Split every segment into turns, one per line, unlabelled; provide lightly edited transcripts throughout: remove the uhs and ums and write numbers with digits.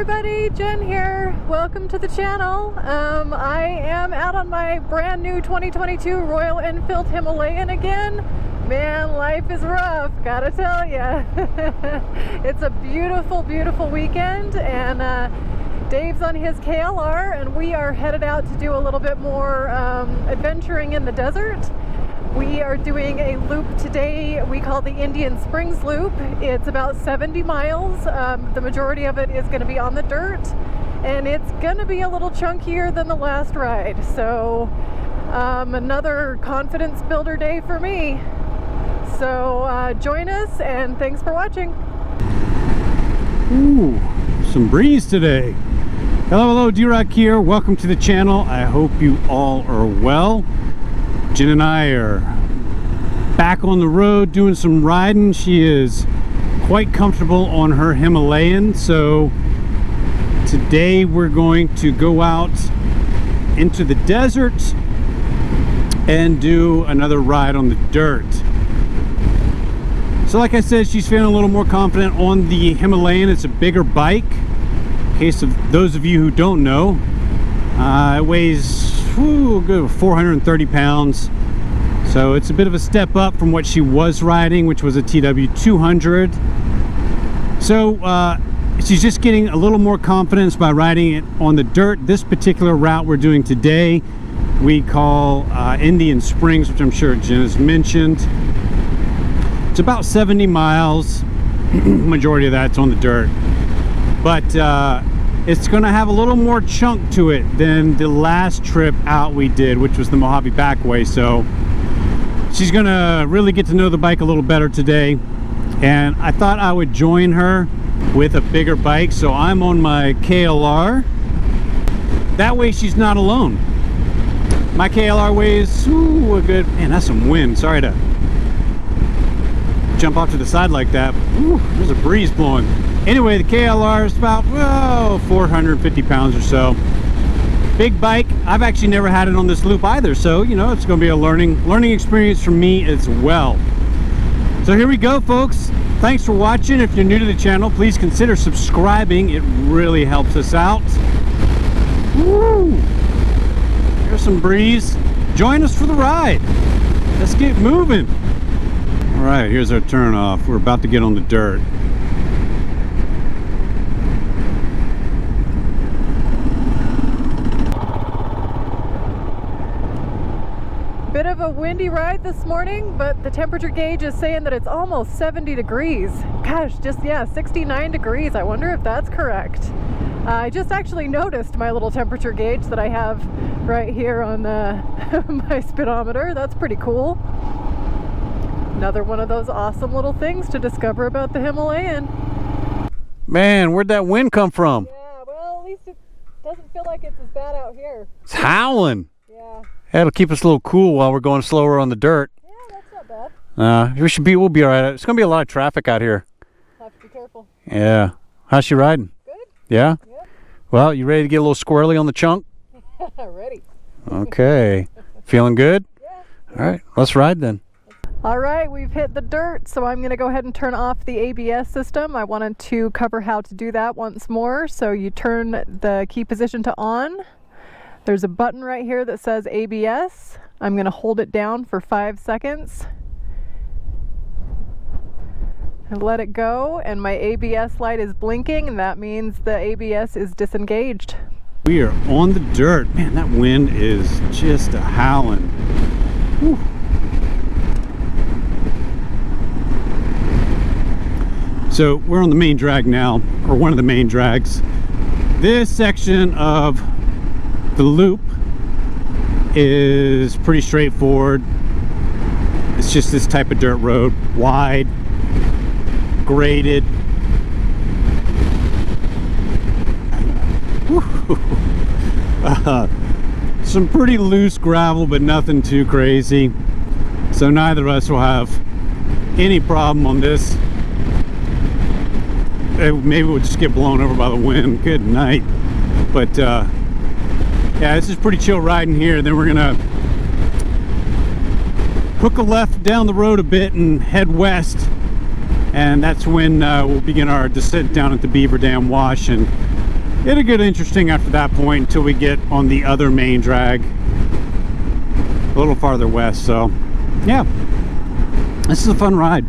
everybody, Jen here. Welcome to the channel. I am out on my brand new 2022 Royal Enfield Himalayan again. Man, life is rough, gotta tell ya. It's a beautiful, beautiful weekend, and Dave's on his KLR, and we are headed out to do a little bit more adventuring in the desert. We are doing a loop today we call the Indian Springs Loop. It's about 70 miles. The majority of it is going to be on the dirt, and it's going to be a little chunkier than the last ride. So another confidence builder day for me. So join us, and thanks for watching.
Ooh, some breeze today. Hello, D-Rock here. Welcome to the channel. I hope you all are well. Jen and I are back on the road doing some riding. She is quite comfortable on her Himalayan, so today we're going to go out into the desert and do another ride on the dirt. So like I said, she's feeling a little more confident on the Himalayan. It's a bigger bike. In case of those of you who don't know, it weighs good 430 pounds, so it's a bit of a step up from what she was riding, which was a TW200. So she's just getting a little more confidence by riding it on the dirt. This particular route we're doing today we call Indian Springs, which I'm sure Jen has mentioned. It's about 70 miles. Majority of that's on the dirt, but it's going to have a little more chunk to it than the last trip out we did, which was the Mojave Backway. So she's going to really get to know the bike a little better today, and I thought I would join her with a bigger bike. So I'm on my KLR. That way she's not alone. My KLR weighs a good, man, that's some wind. Sorry to jump off to the side like that. Ooh, there's a breeze blowing. Anyway, the KLR is about 450 pounds or so. Big bike. I've actually never had it on this loop either, so you know, it's going to be a learning experience for me as well. So here we go, folks. Thanks for watching. If you're new to the channel, please consider subscribing. It really helps us out. Woo! There's some breeze. Join us for the ride. Let's get moving. All right, here's our turn off. We're about to get on the dirt.
Bit of a windy ride this morning, but the temperature gauge is saying that it's almost 70 degrees. Gosh, just, yeah, 69 degrees. I wonder if that's correct. I just actually noticed my little temperature gauge that I have right here on my speedometer. That's pretty cool. Another one of those awesome little things to discover about the Himalayan.
Man, where'd that wind come from?
Yeah, well, at least it doesn't feel like it's as bad out here.
It's howling.
Yeah.
That'll keep us a little cool while we're going slower on the dirt.
Yeah, that's not bad.
We'll be all right. It's gonna be a lot of traffic out here.
Have to be careful.
Yeah. How's she riding?
Good.
Yeah?
Yep.
Well, you ready to get a little squirrely on the chunk?
Ready.
Okay. Feeling good?
Yeah.
All right, let's ride then.
All right, we've hit the dirt, so I'm going to go ahead and turn off the ABS system. I wanted to cover how to do that once more. So you turn the key position to on. There's a button right here that says ABS. I'm going to hold it down for 5 seconds and let it go, and my ABS light is blinking, and that means the ABS is disengaged.
We are on the dirt. Man, that wind is just a howling. Whew. So we're on the main drag now, or one of the main drags. This section of the loop is pretty straightforward. It's just this type of dirt road, wide, graded. Some pretty loose gravel, but nothing too crazy. So neither of us will have any problem on this. Maybe we'll just get blown over by the wind. Good night. But yeah, this is pretty chill riding here. Then we're gonna hook a left down the road a bit and head west, and that's when we'll begin our descent down at the Beaver Dam Wash, and it'll get interesting after that point until we get on the other main drag a little farther west. So yeah, this is a fun ride.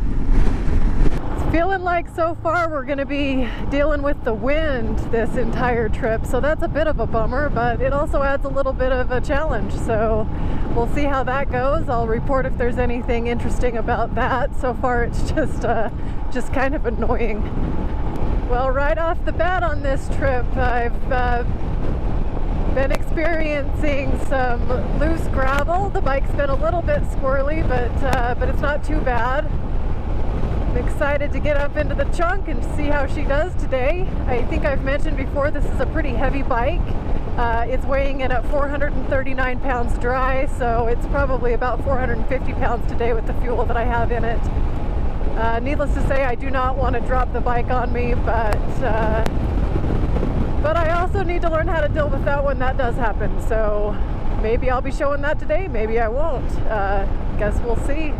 It's feeling like so far we're going to be dealing with the wind this entire trip, so that's a bit of a bummer, but it also adds a little bit of a challenge, so we'll see how that goes. I'll report if there's anything interesting about that. So far it's just kind of annoying. Well, right off the bat on this trip, I've been experiencing some loose gravel. The bike's been a little bit squirrely, but it's not too bad. I'm excited to get up into the chunk and see how she does today. I think I've mentioned before, this is a pretty heavy bike. It's weighing in at 439 pounds dry, so it's probably about 450 pounds today with the fuel that I have in it. Needless to say, I do not want to drop the bike on me, but I also need to learn how to deal with that when that does happen. So maybe I'll be showing that today, maybe I won't. Guess we'll see.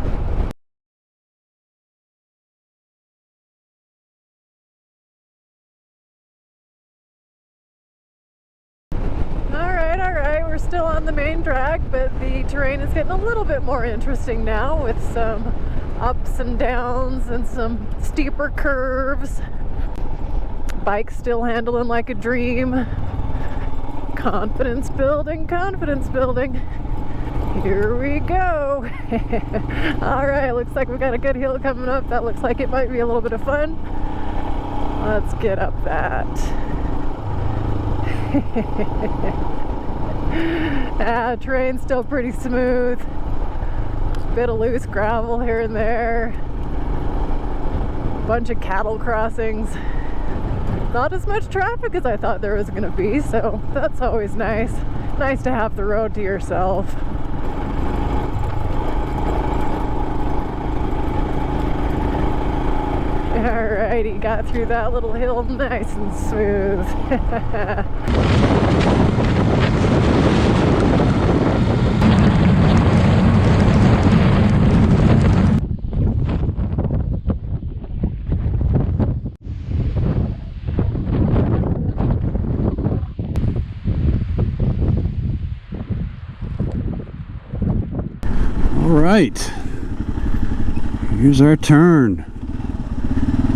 Alright, we're still on the main drag, but the terrain is getting a little bit more interesting now with some ups and downs and some steeper curves. Bike still handling like a dream. Confidence building, confidence building. Here we go. Alright, looks like we got a good hill coming up. That looks like it might be a little bit of fun. Let's get up that. Terrain's still pretty smooth. Bit of loose gravel here and there. Bunch of cattle crossings. Not as much traffic as I thought there was going to be, so that's always nice. Nice to have the road to yourself. Alrighty, got through that little hill nice and smooth.
All right, here's our turn.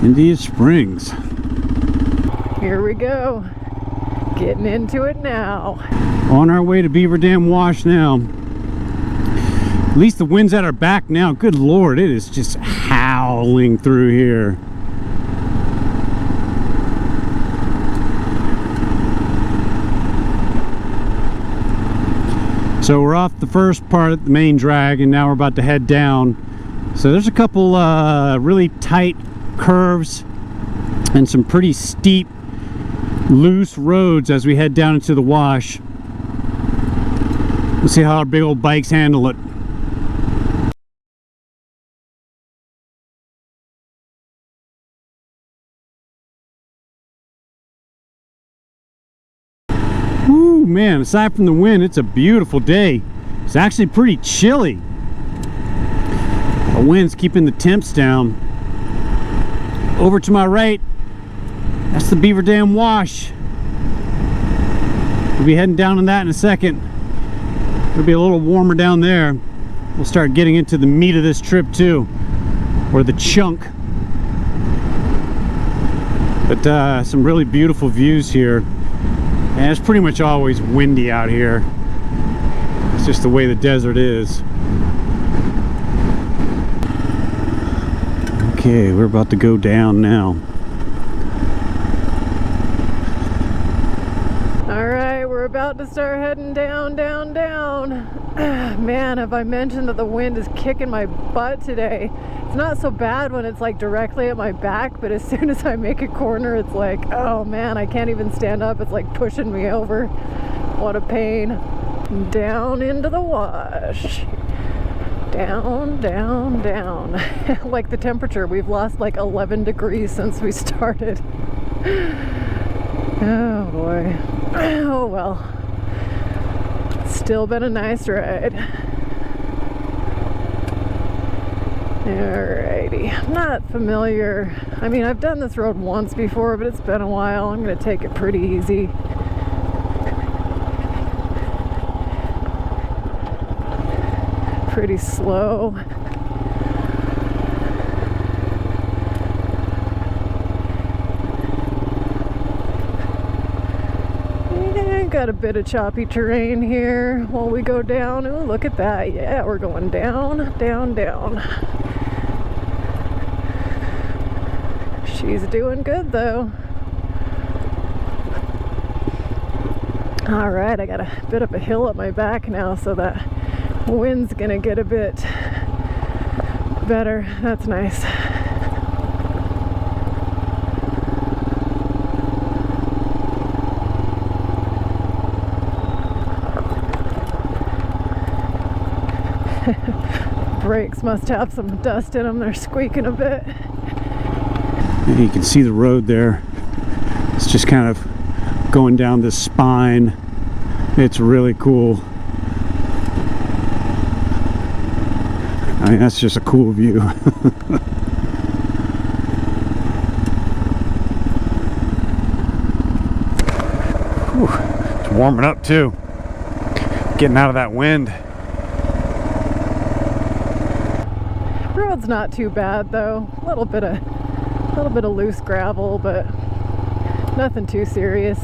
Indian Springs.
Here we go. Getting into it now.
On our way to Beaver Dam Wash now. At least the wind's at our back now. Good Lord, it is just howling through here. So we're off the first part of the main drag and now we're about to head down. So there's a couple really tight curves and some pretty steep loose roads as we head down into the wash. Let's see how our big old bikes handle it. Woo, man, aside from the wind, it's a beautiful day. It's actually pretty chilly. The wind's keeping the temps down. Over to my right, that's the Beaver Dam Wash. We'll be heading down on that in a second. It'll be a little warmer down there. We'll start getting into the meat of this trip too, or the chunk. But some really beautiful views here. And it's pretty much always windy out here. It's just the way the desert is. Okay, we're about to go down now.
Alright, we're about to start heading down, down, down. Man, have I mentioned that the wind is kicking my butt today. It's not so bad when it's like directly at my back, but as soon as I make a corner, it's like, oh man, I can't even stand up. It's like pushing me over. What a pain. Down into the wash. Down, down, down. Like the temperature, we've lost like 11 degrees since we started. Oh boy. Oh well. Still been a nice ride. Alrighty, I'm not familiar. I mean, I've done this road once before, but it's been a while. I'm gonna take it pretty easy. Pretty slow. Yeah, got a bit of choppy terrain here while we go down. Oh, look at that. Yeah, we're going down, down, down. She's doing good though. All right, I got a bit of a hill at my back now, so that wind's gonna get a bit better. That's nice. Brakes must have some dust in them. They're squeaking a bit.
You can see the road there. It's just kind of going down this spine. It's really cool. I mean, that's just a cool view. Whew, it's warming up too. Getting out of that wind.
Road's not too bad though. A little bit of loose gravel, but nothing too serious.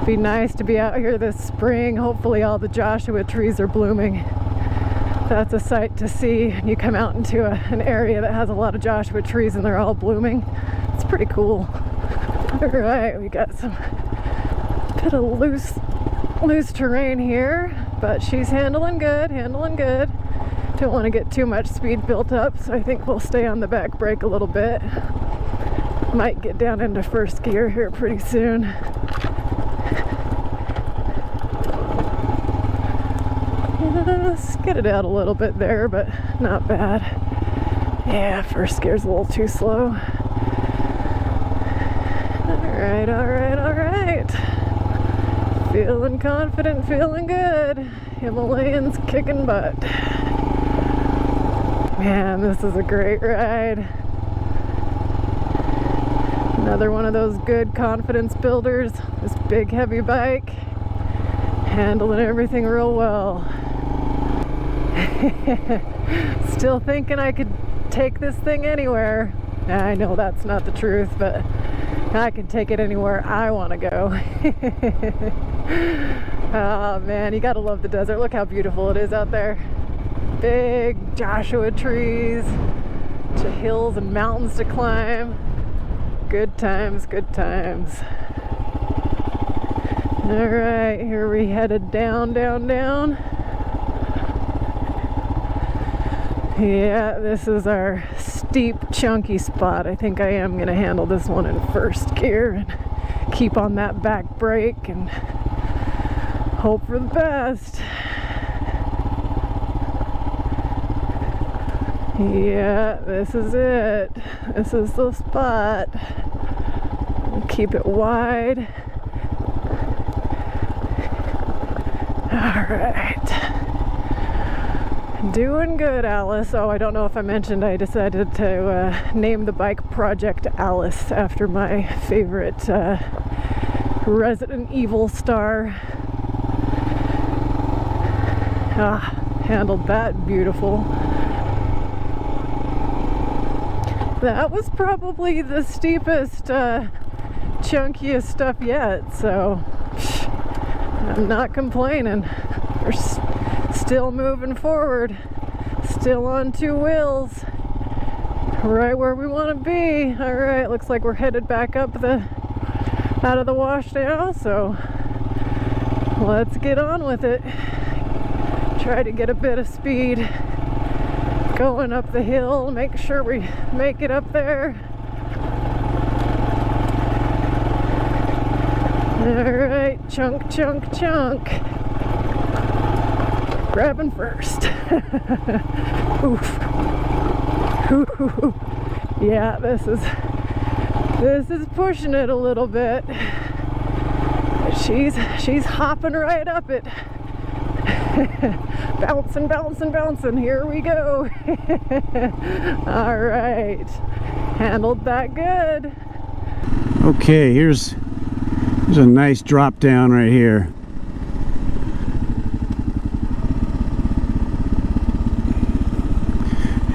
Be nice to be out here this spring. Hopefully all the Joshua trees are blooming. That's a sight to see. You come out into an area that has a lot of Joshua trees and they're all blooming. It's pretty cool. All right, we got some bit of loose terrain here, but she's handling good, handling good. Don't want to get too much speed built up, so I think we'll stay on the back brake a little bit. Might get down into first gear here pretty soon. Skidded out a little bit there, but not bad. Yeah, first gear's a little too slow. Alright, alright, alright. Feeling confident, feeling good. Himalayan's kicking butt. Man, this is a great ride. Another one of those good confidence builders. This big heavy bike. Handling everything real well. Still thinking I could take this thing anywhere. I know that's not the truth, but I can take it anywhere I want to go. Oh man, you gotta love the desert. Look how beautiful it is out there. Big Joshua trees, to hills and mountains to climb. Good times, good times. All right, here we headed down, down, down. Yeah, this is our steep, chunky spot. I think I am going to handle this one in first gear and keep on that back brake and hope for the best. Yeah, this is it. This is the spot. Keep it wide. All right. Doing good, Alice. Oh, I don't know if I mentioned I decided to name the bike project Alice after my favorite Resident Evil star. Handled that beautiful. That was probably the steepest, chunkiest stuff yet, so I'm not complaining. We're still moving forward, still on two wheels, right where we want to be. All right, looks like we're headed back up out of the wash now, so let's get on with it. Try to get a bit of speed going up the hill, make sure we make it up there. All right, chunk, chunk, chunk. Grabbing first. Oof. Ooh. Yeah, this is This is pushing it a little bit. She's hopping right up it. Bouncing, bouncing, bouncing. Here we go. All right. Handled that good.
Okay, here's a nice drop down right here.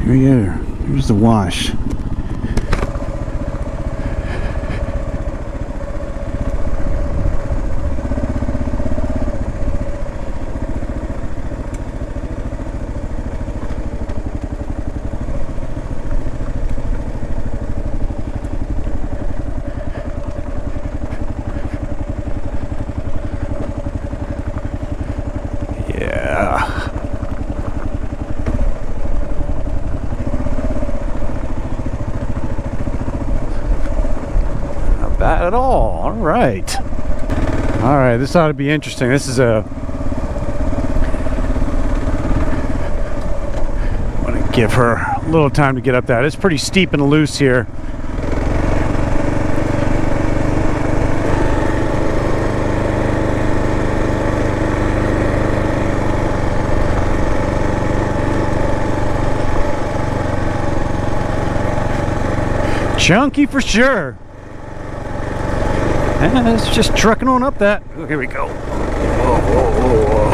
Here we go. Here's the wash. Bad at all right. All right, this ought to be interesting. This is I want to give her a little time to get up that. It's pretty steep and loose here. Chunky for sure. And it's just trucking on up that. Oh, here we go.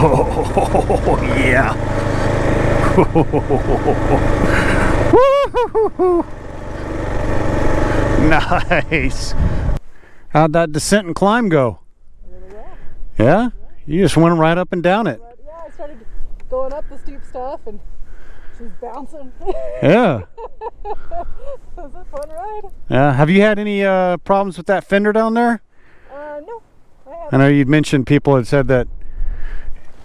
Oh, yeah. Nice. How'd that descent and climb go?
Really well.
Yeah? You just went right up and down it.
Yeah, I started going up the steep stuff and she's bouncing.
Yeah.
It was a fun ride.
Yeah. Have you had any problems with that fender down there?
No, I haven't.
I know you'd mentioned people had said that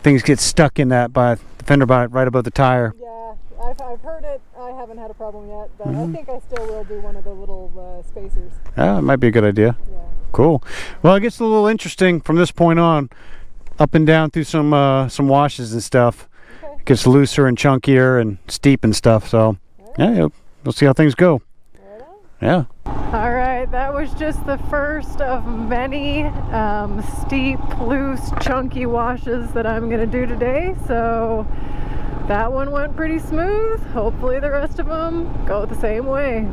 things get stuck in that by the fender by right above the tire.
Yeah, I've heard it. I haven't had a problem yet, but I think I still will do one of the little spacers.
Yeah, it might be a good idea.
Yeah.
Cool. Well, it gets a little interesting from this point on, up and down through some washes and stuff.
Okay.
It gets looser and chunkier and steep and stuff. So, yeah, we'll see how things go.
Right on.
Yeah.
All right, that was just the first of many steep, loose, chunky washes that I'm going to do today. So that one went pretty smooth. Hopefully the rest of them go the same way.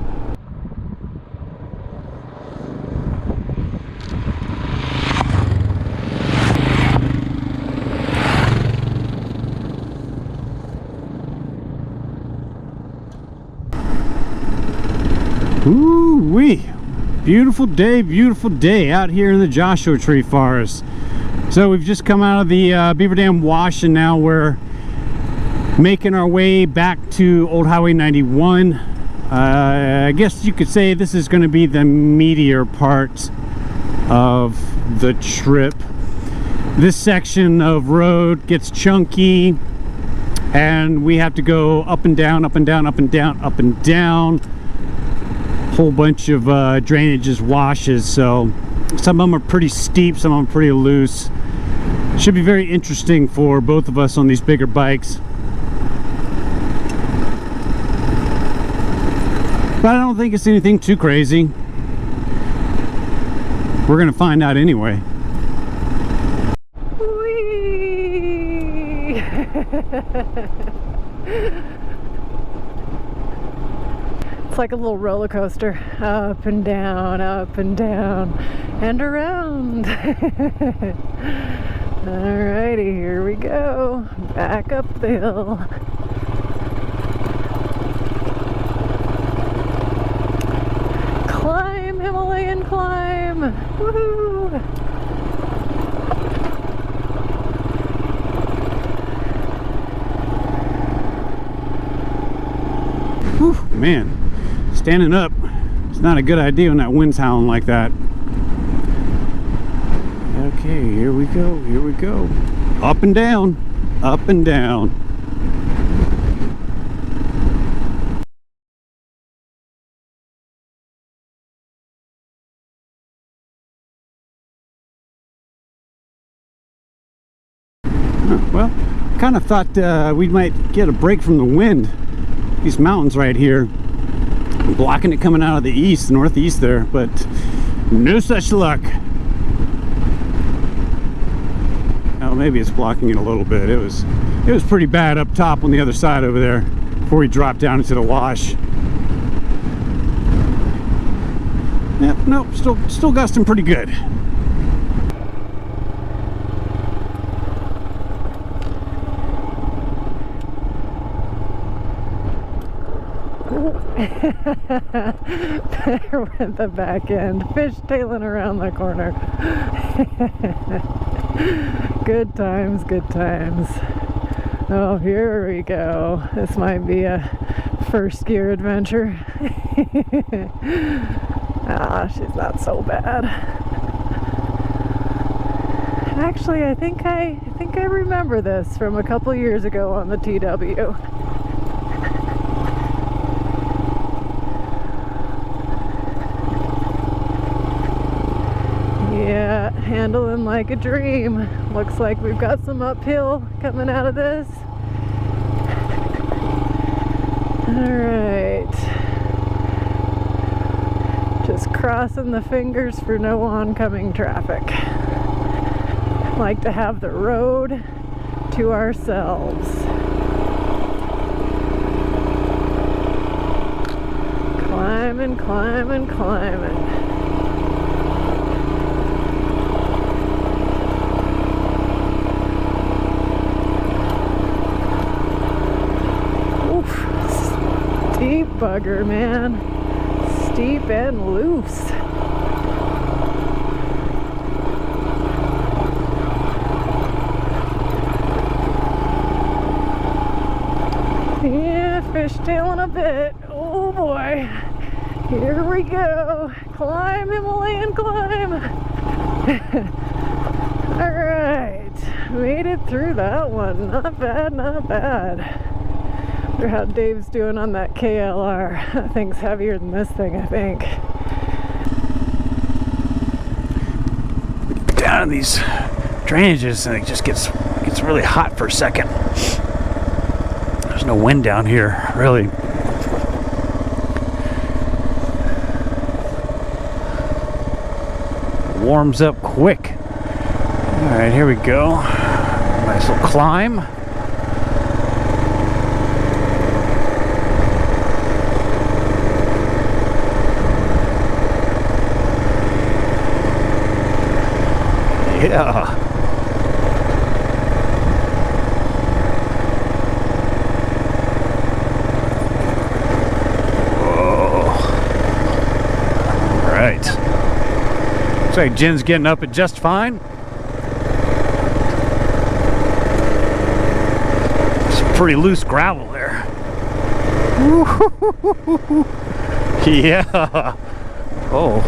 Ooh-wee. Beautiful day out here in the Joshua Tree Forest. So we've just come out of the Beaver Dam Wash, and now we're making our way back to Old Highway 91. I guess you could say this is going to be the meatier part of the trip. This section of road gets chunky, and we have to go up and down, up and down, up and down, up and down. Whole bunch of drainages, washes, so some of them are pretty steep, some of them pretty loose. Should be very interesting for both of us on these bigger bikes, but I don't think it's anything too crazy. We're gonna find out anyway.
Whee! It's like a little roller coaster, up and down and around. Alrighty, here we go, back up the hill. Climb, Himalayan climb, woohoo!
Whew, man. Standing up, it's not a good idea when that wind's howling like that. Okay, here we go, here we go. Up and down, up and down. Well, kind of thought we might get a break from the wind. These mountains right here I'm blocking it coming out of the east, northeast there, but no such luck. Oh, maybe it's blocking it a little bit. It was pretty bad up top on the other side over there before we dropped down into the wash. Yep, nope, still gusting pretty good.
There went the back end, fishtailing around the corner. Good times, good times. Oh, here we go. This might be a first gear adventure. Ah, she's not so bad. Actually, I think I remember this from a couple years ago on the TW. Yeah, handling like a dream. Looks like we've got some uphill coming out of this. Alright. Just crossing the fingers for no oncoming traffic. Like to have the road to ourselves. Climbing, climbing, climbing. Steep bugger, man. Steep and loose. Yeah, fishtailing a bit. Oh boy. Here we go. Climb, Himalayan, climb. Alright. Made it through that one. Not bad, not bad. How Dave's doing on that KLR. That thing's heavier than this thing, I think.
Down in these drainages, and it just gets really hot for a second. There's no wind down here, really. Warms up quick. All right, here we go. Nice little climb. Yeah. Whoa. All right. Looks like Jen's getting up it just fine. Some pretty loose gravel there. Yeah. Oh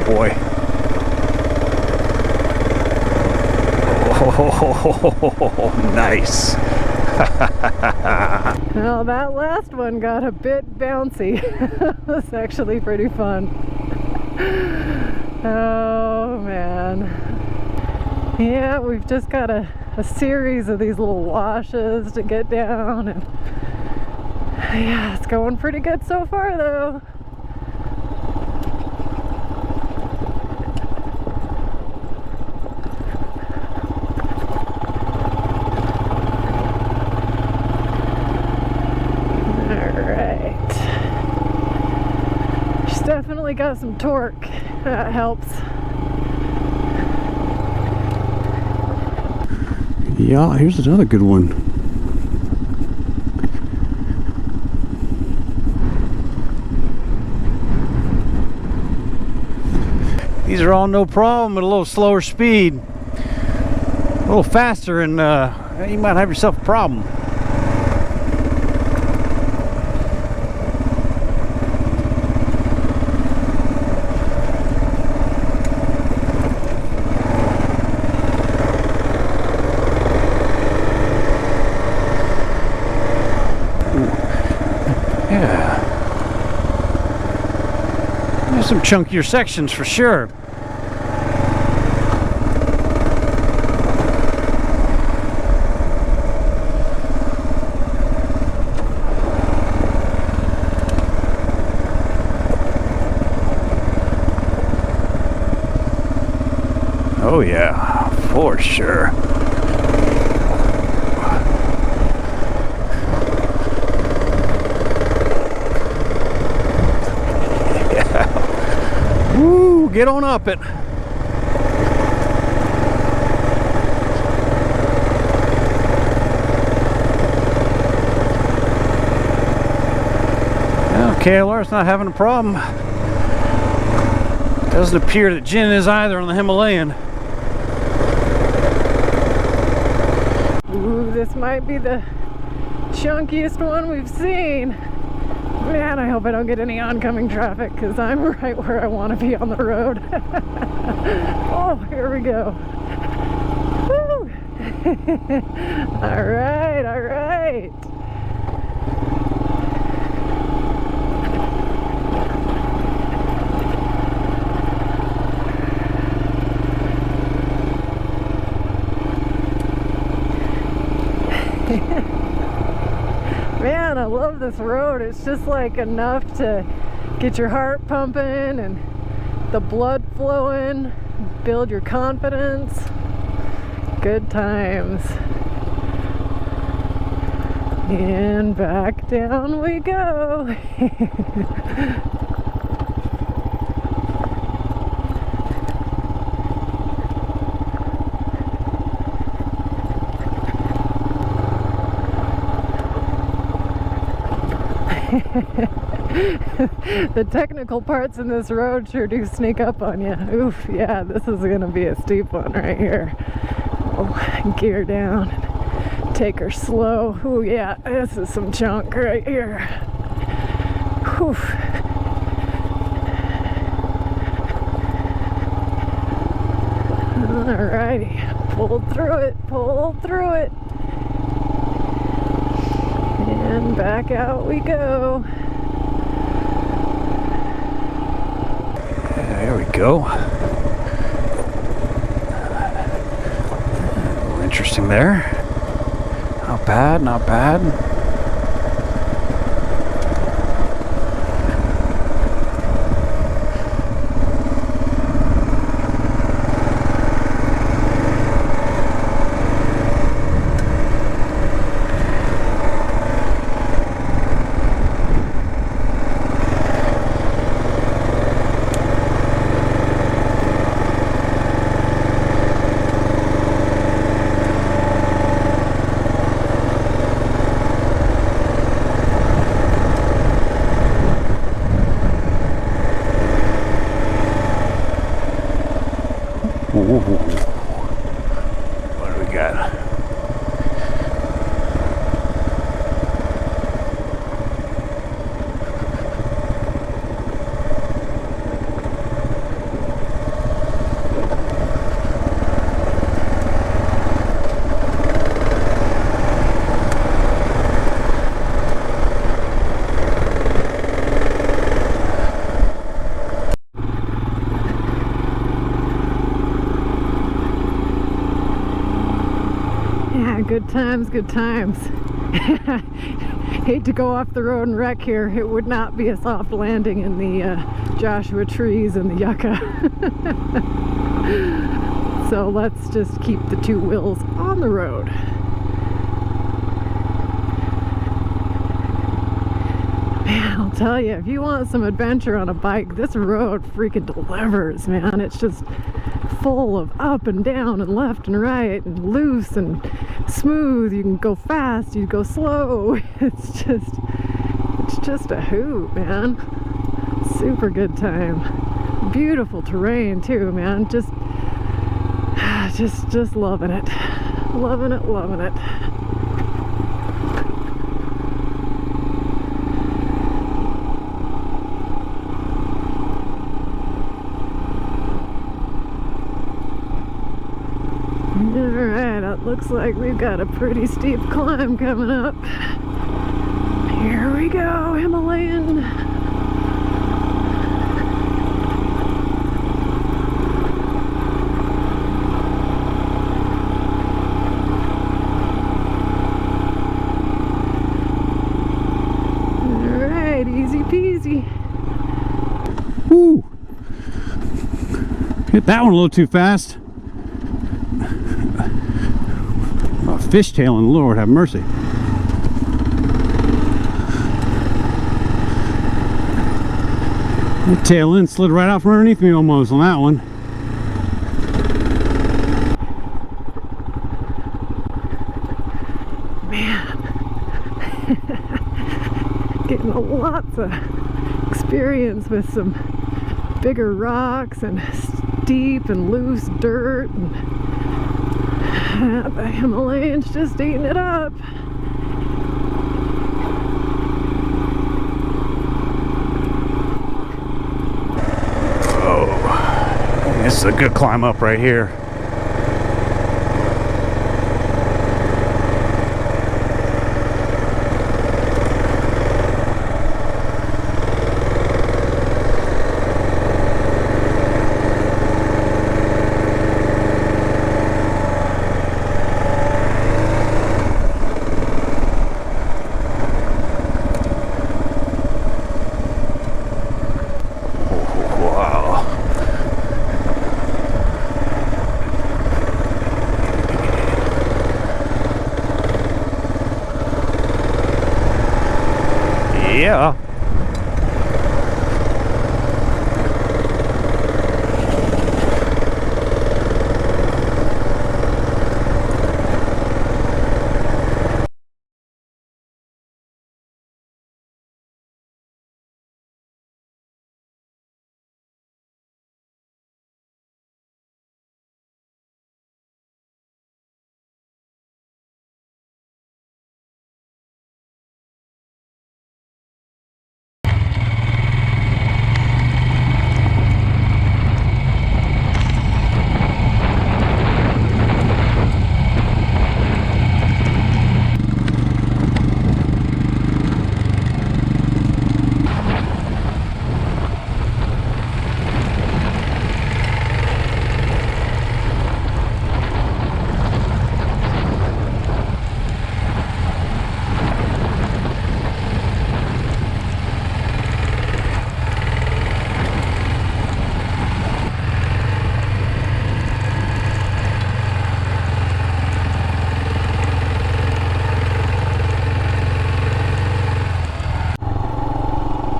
boy. Oh, nice.
Well, that last one got a bit bouncy. It was actually pretty fun. Oh, man. Yeah, we've just got a series of these little washes to get down. And yeah, it's going pretty good so far, though. Definitely got some torque. That helps.
Yeah, here's another good one. These are all no problem at a little slower speed. A little faster and you might have yourself a problem. Some chunkier sections for sure. Oh yeah, for sure. Yeah. Woo, get on up it. Well, KLR's not having a problem. Doesn't appear that Jen is either on the Himalayan.
Ooh, this might be the chunkiest one we've seen. Man, I hope I don't get any oncoming traffic because I'm right where I want to be on the road. Oh, here we go. Woo! All right, all right. Man, I love this road. It's just like enough to get your heart pumping and the blood flowing, build your confidence. Good times. And back down we go. The technical parts in this road sure do sneak up on you. Oof, yeah, this is gonna be a steep one right here. Oh, gear down, take her slow. Ooh, yeah, this is some chunk right here. Oof. Alrighty, pull through it, pull through it. And back out we go.
There we go. Interesting there. Not bad, not bad. What do we got?
Good times, good times. Hate to go off the road and wreck here. It would not be a soft landing in the Joshua trees and the yucca. So let's just keep the two wheels on the road. Man, I'll tell you, if you want some adventure on a bike, this road freaking delivers, man. It's just full of up and down and left and right and loose and smooth. You can go fast, you go slow. It's just a hoot, man. Super good time. Beautiful terrain too, man. Just loving it. Loving it, loving it. Alright, it looks like we've got a pretty steep climb coming up. Here we go, Himalayan. Alright, easy peasy.
Woo! Hit that one a little too fast. fishtailing, Lord have mercy. The tail end slid right out from underneath me almost on that one.
Man, getting lots of experience with some bigger rocks and steep and loose dirt, and the Himalayan's just eating it up.
This is a good climb up right here. Yeah.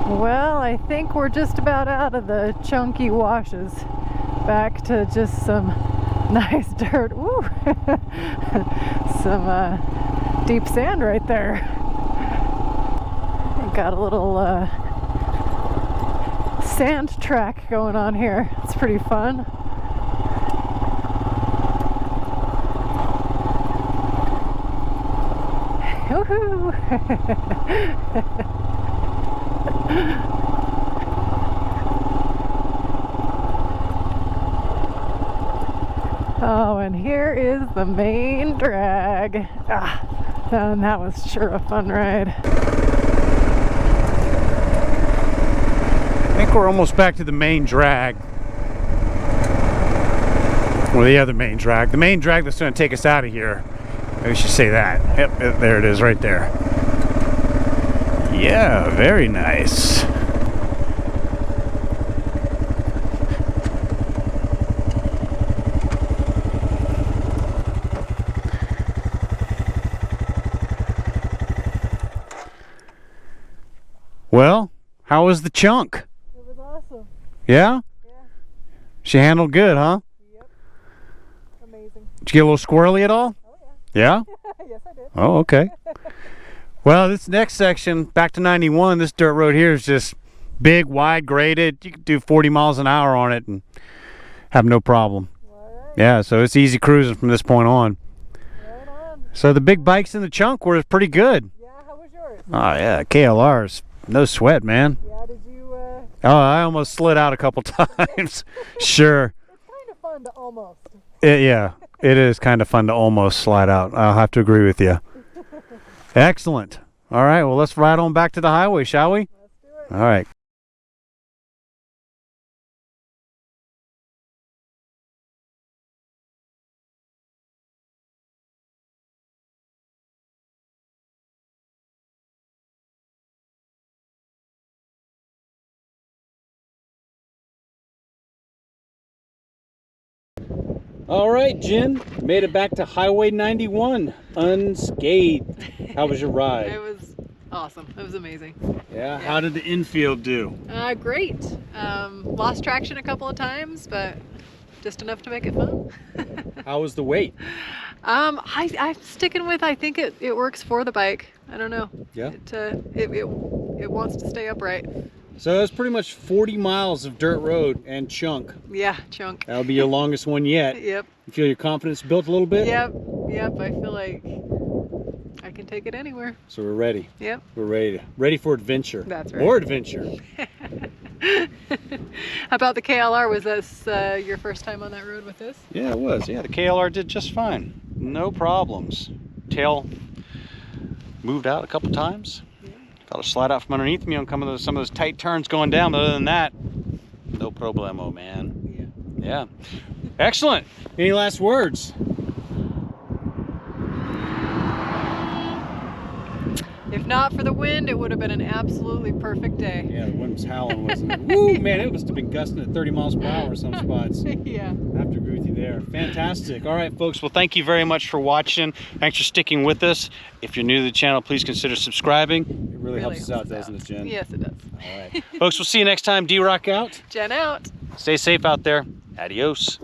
Well, I think we're just about out of the chunky washes. Back to just some nice dirt. Woo! Some deep sand right there. Got a little sand track going on here. It's pretty fun. Woohoo! Oh, and here is the main drag. And that was sure a fun ride.
I think we're almost back to the main drag. Or the other main drag. The main drag that's going to take us out of here. I should say that. Yep, there it is right there. Yeah, very nice. Well, how was the chunk?
It was awesome.
Yeah?
Yeah.
She handled good, huh?
Yep. Amazing.
Did you get a little squirrely at all?
Oh, yeah.
Yeah?
Yes, I did.
Oh, okay. Well, this next section, back to 91, this dirt road here is just big, wide, graded. You can do 40 miles an hour on it and have no problem.
All right.
Yeah, so it's easy cruising from this point on.
Right on.
So the big bikes in the chunk were pretty good.
Yeah, how was yours?
Oh, yeah, KLRs. No sweat, man.
Yeah, did you,
Oh, I almost slid out a couple times. Sure.
It's kind of fun to almost.
Yeah, it is kind of fun to almost slide out. I'll have to agree with you. Excellent. All right, well, let's ride on back to the highway, shall we?
Let's do it.
All right. All right, Jen, made it back to Highway 91 unscathed. How was your ride?
It was awesome. It was amazing.
Yeah, how did the infield do?
Great. Lost traction a couple of times, but just enough to make it fun.
How was the weight?
I'm sticking with, I think it works for the bike. I don't know.
Yeah.
It wants to stay upright.
So that's pretty much 40 miles of dirt road and chunk.
Yeah, chunk.
That'll be your longest one yet.
Yep.
You feel your confidence built a little bit?
Yep. I feel like I can take it anywhere.
So we're ready.
Yep.
We're ready for adventure.
That's right.
More adventure.
How about the KLR? Was this your first time on that road with this?
Yeah, it was. Yeah, the KLR did just fine. No problems. Tail moved out a couple times. Yeah. Felt a slide out from underneath me on some of those tight turns going down. But other than that, no problemo, man. Yeah. Excellent. Any last words?
If not for the wind, it would have been an absolutely perfect day.
Yeah, the wind was howling, wasn't it? Woo, man, it must have been gusting at 30 miles per hour in some spots.
Yeah.
I have to agree with you there. Fantastic. All right, folks. Well, thank you very much for watching. Thanks for sticking with us. If you're new to the channel, please consider subscribing. It really helps us out, doesn't it, Jen?
Yes, it does.
All right. Folks, we'll see you next time. D-Rock out.
Jen out.
Stay safe out there. Adios.